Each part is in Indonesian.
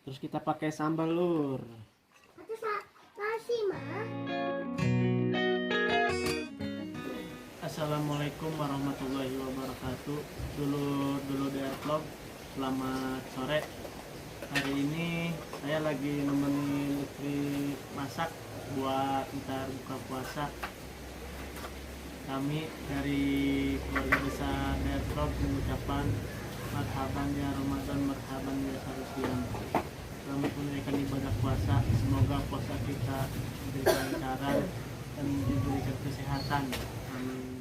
Terus kita pakai sambal lur. Nasi mah. Assalamualaikum warahmatullahi wabarakatuh. Dulu vlog. Selamat sore. Hari ini saya lagi nemenin istri masak buat ntar buka puasa. Kami dari keluarga besar vlog mengucapkan marhaban ya Ramadan, marhaban ya Sarusian. Selamat menunaikan ibadah puasa. Semoga puasa kita diberikan kelancaran dan diberikan kesehatan. Amin.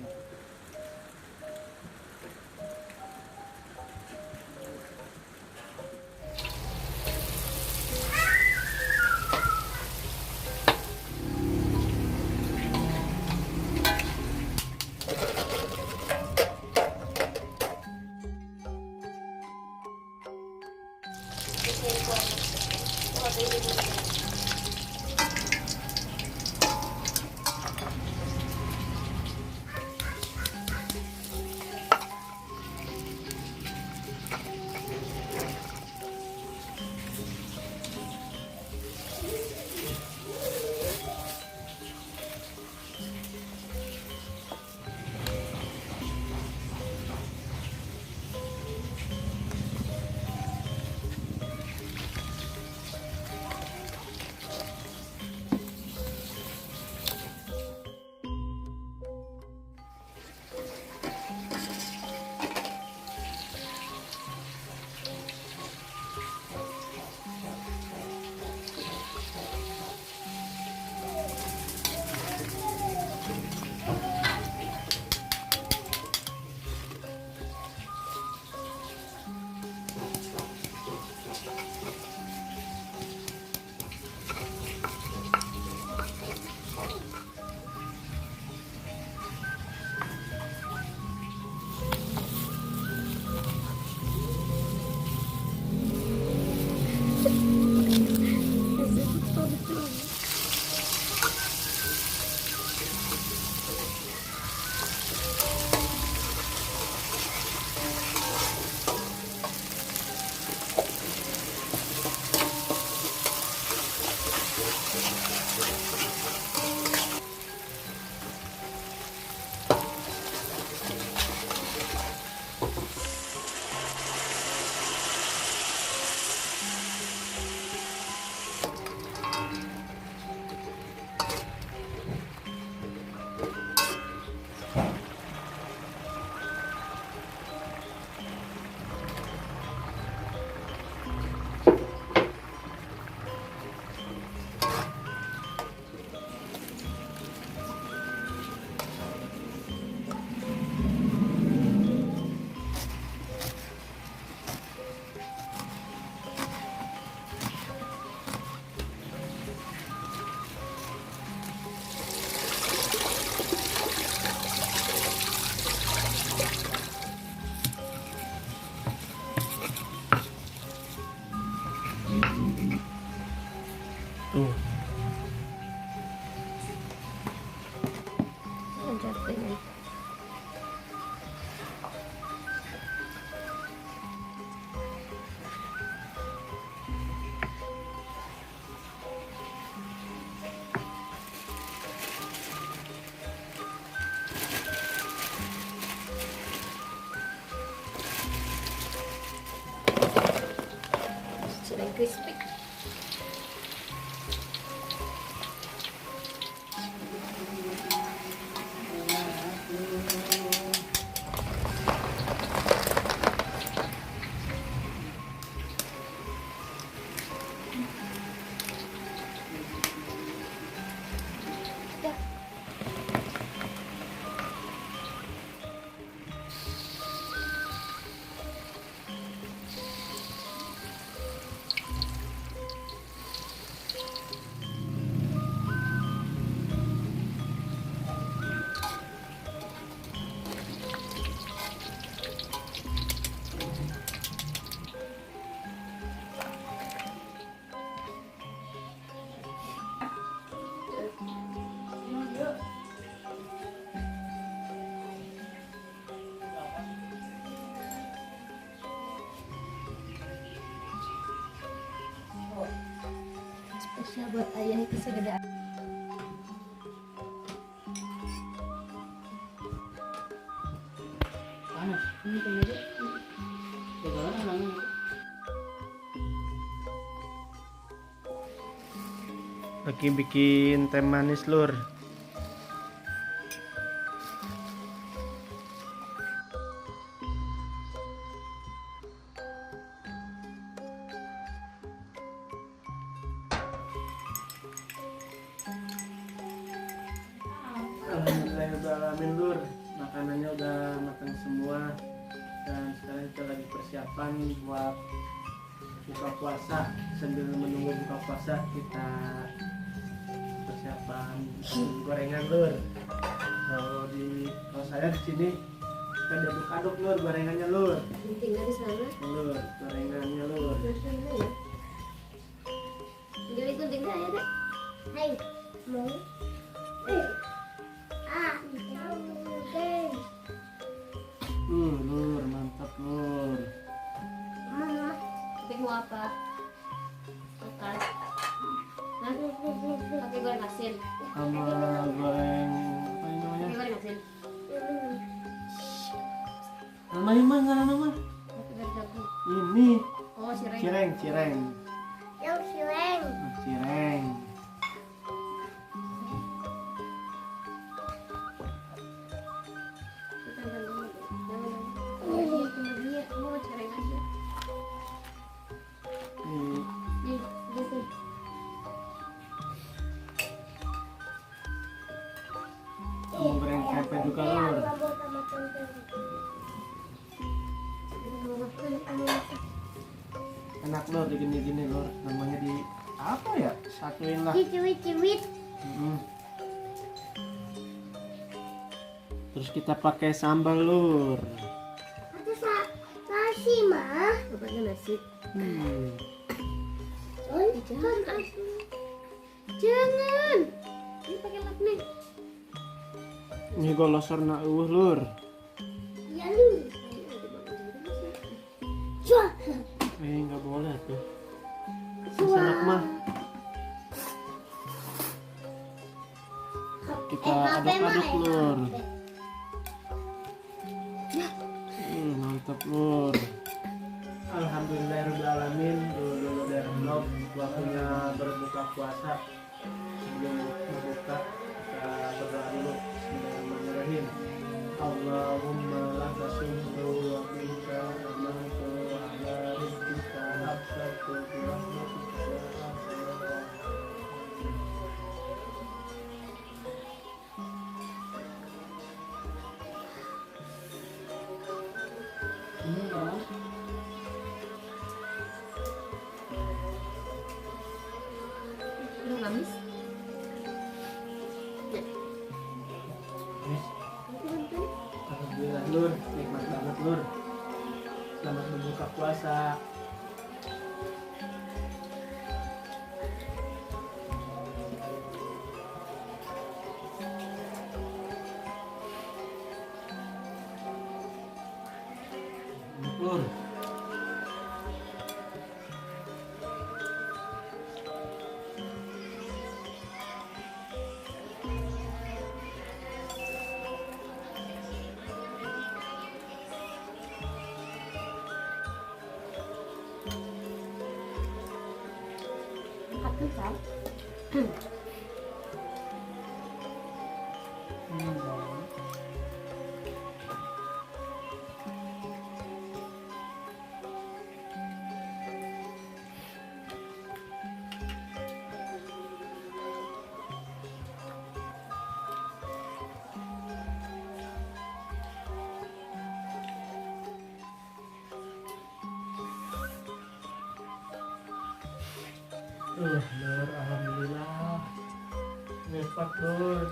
Tuh. Sudah crispy. spesial buat ayah itu segede panas ini kayaknya bagaimana lagi bikin teh manis lur. Alhamdulillahirrahmanirrahim lur, makanannya udah matang semua dan sekarang kita lagi persiapan buat buka puasa. Sambil menunggu buka puasa kita persiapan gorengan lur. Kalau saya di sini kita aduk-aduk lur gorengannya lur. tinggal di sana. Lur, gorengannya lur. Jadi gunting nggak ya dek? Hai, mau? Lur, mantap lur. Mama, gunting mau apa? Makan. Hah? Pakai goreng asin. Sama goreng apa ini namanya? Pakai goreng asin. Namanya mana nama? Pakai goreng jagung. Ini Oh, cireng. cireng. Yang cireng. Cireng. Mau cireng aja. Nih, Nih, gitu. mau goreng tempe juga lur. Enak lur digini-gini lur. Namanya di apa ya? Satuin lah. Ciwit. Terus kita pakai sambal lur. Nasi mah. Pakai nasi. Jangan. Ini pakai lap nih. Ini golosarna lur. Ya lu. Cuah. Nggak boleh tuh. Enak mah. Kita aduk-aduk lur. Mantap lur. Alhamdulillahirrahmanirrahim. Dulu dari vlog waktunya berbuka puasa. Sebelum berbuka kita berdoa dulu. Bismillahirrahmanirrahim. Allahumma laka syukru wa minka amantu ala rizqika absartu bi rahmatika ya arhamar rahimin. Udah ngamis? Alhamdulillah lur, nikmat banget lur. Selamat berbuka puasa. Lur. Makan kan? Lur, alhamdulillah. Nikmat lur.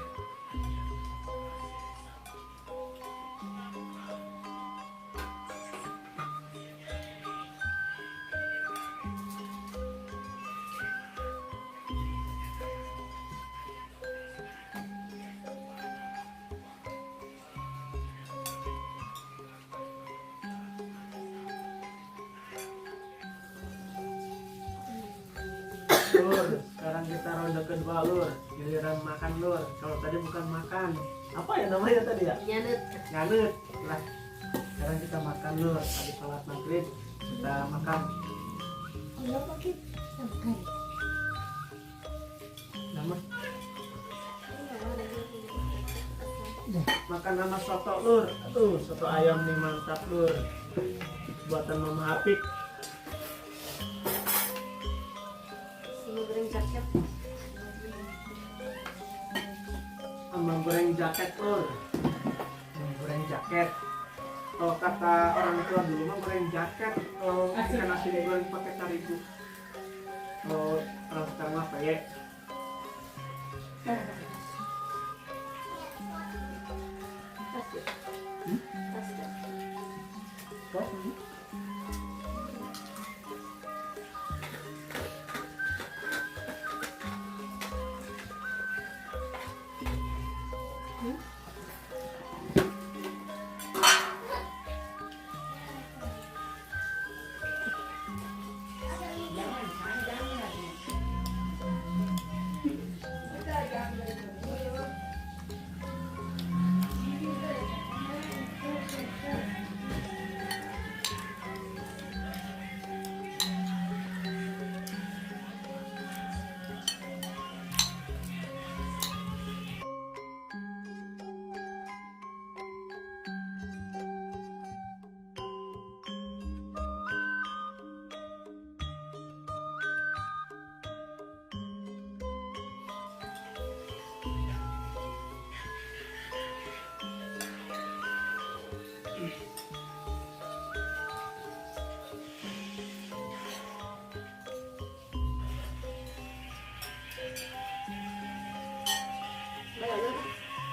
Lur, sekarang sekarang kita ronde kedua lur, giliran makan lur. Kalau tadi bukan makan, apa ya namanya tadi ya? Nyanut. Nganut lah. Sekarang kita makan lur, habis sholat maghrib kita makan. Iya pakai makan. Nama makan nama soto lur. Aduh, soto ayam nih mantap lur. Buatan Mama Apik. Sini goreng cakep. Sama goreng jaket lur. Goreng jaket. Kalau kata orang tua dulu mah goreng jaket. Kalau ikan asin goreng pakai terigu. Kalau orang sekarang mah peye. Tas ya? Tas ya? Kok?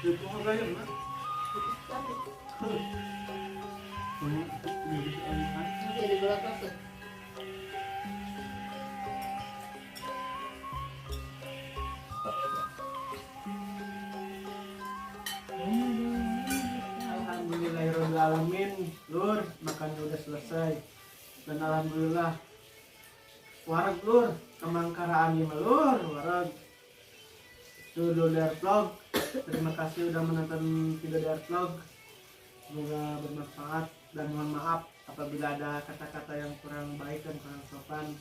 Itu apa ya, Mak? Ini bisa lihat. Oke, di belakang tuh. Alhamdulillahirrahmanirrahim. Lur, makan udah selesai. Dan alhamdulillah wareg lur, kemangkaraan ini lur, wareg. Itu dulu dari vlog. Terima kasih udah menonton video dari vlog. Semoga bermanfaat dan mohon maaf apabila ada kata-kata yang kurang baik dan kurang sopan.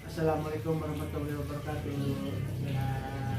Assalamualaikum warahmatullahi wabarakatuh. Dadah.